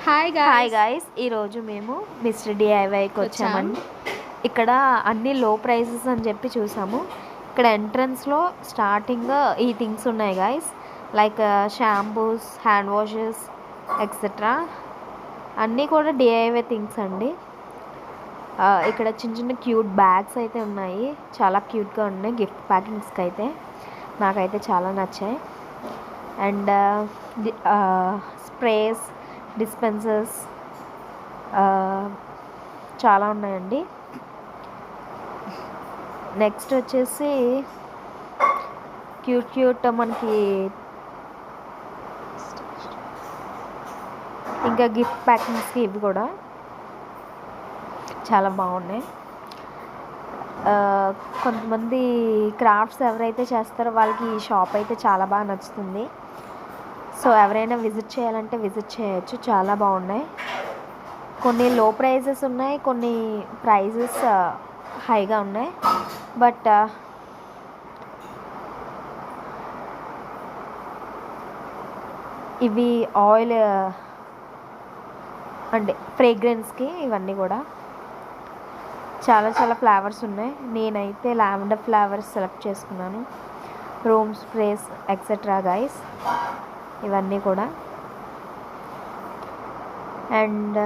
Hi hi guys guys, ఈరోజు మేము mister డిఐవైకి వచ్చామండి. ఇక్కడ అన్ని లో ప్రైజెస్ అని చెప్పి చూసాము. ఇక్కడ ఎంట్రన్స్లో స్టార్టింగ్ ఈ థింగ్స్ ఉన్నాయి guys, like shampoos, hand washes etcetera. అన్నీ కూడా డిఐవై థింగ్స్ అండి. ఇక్కడ చిన్న చిన్న క్యూట్ బ్యాగ్స్ అయితే ఉన్నాయి, చాలా క్యూట్గా ఉన్నాయి. గిఫ్ట్ ప్యాకింగ్స్కి అయితే నాకైతే చాలా నచ్చాయి. అండ్ స్ప్రేస్, డిస్పెన్సర్స్ చాలా ఉన్నాయండి. నెక్స్ట్ వచ్చేసి క్యూట్ మనకి ఇంకా గిఫ్ట్ ప్యాకింగ్స్కి ఇవి కూడా చాలా బాగున్నాయి. కొంతమంది క్రాఫ్ట్స్ ఎవరైతే చేస్తారో వాళ్ళకి ఈ షాప్ అయితే చాలా బాగా నచ్చుతుంది. సో ఎవరైనా విజిట్ చేయాలంటే విజిట్ చేయొచ్చు, చాలా బాగున్నాయి. కొన్ని లో ప్రైజెస్ ఉన్నాయి, కొన్ని ప్రైజెస్ హైగా ఉన్నాయి. బట్ ఇవి ఆయిల్ అంటే ఫ్రేగ్రెన్స్కి ఇవన్నీ కూడా చాలా చాలా ఫ్లేవర్స్ ఉన్నాయి. నేనైతే లావెండర్ ఫ్లేవర్స్ సెలెక్ట్ చేసుకున్నాను. రూమ్ స్ప్రేస్ ఎక్సెట్రా గైస్, ఇవన్నీ కూడా. అండ్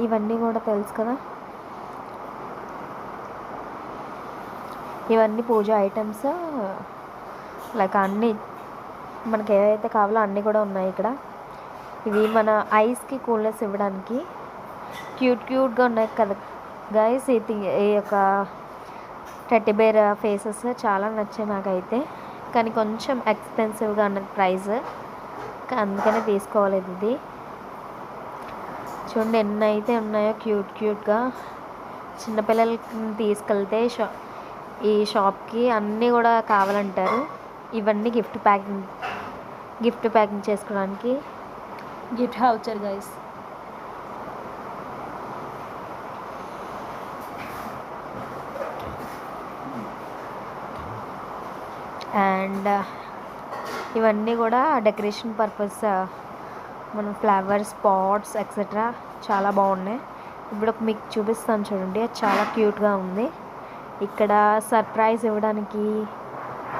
ఇవన్నీ కూడా తెలుసు కదా, ఇవన్నీ పూజ ఐటమ్స్. లైక్ అన్నీ మనకి ఏవైతే కావాలో అన్నీ కూడా ఉన్నాయి ఇక్కడ. ఇవి మన ఐస్కి కూల్నెస్ ఇవ్వడానికి క్యూట్గా ఉన్నాయి కదా గైస్. ఈ యొక్క టెడ్డీ బేర్ ఫేసెస్ చాలా నచ్చాయి నాకైతే, కానీ కొంచెం ఎక్స్పెన్సివ్గా ఉన్నది ప్రైస్, అందుకనే తీసుకోలేదు. ఇది చూడండి ఎన్ని అయితే ఉన్నాయో క్యూట్గా. చిన్నపిల్లలకి తీసుకెళ్తే ఈ షాప్కి అన్నీ కూడా కావాలంటారు. ఇవన్నీ గిఫ్ట్ ప్యాకింగ్ చేసుకోవడానికి. Gift voucher guys. అండ్ ఇవన్నీ కూడా డెకరేషన్ పర్పస్, మన ఫ్లవర్స్ పాట్స్ ఎక్సెట్రా చాలా బాగున్నాయి. ఇప్పుడు మీకు చూపిస్తాను చూడండి, అది చాలా క్యూట్గా ఉంది. ఇక్కడ సర్ప్రైజ్ ఇవ్వడానికి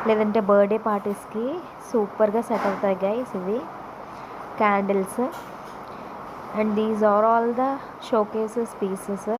లేదంటే బర్త్డే పార్టీస్కి సూపర్గా సెట్ అవుతాయి గైస్ ఇవి candles. And these are all the showcases pieces.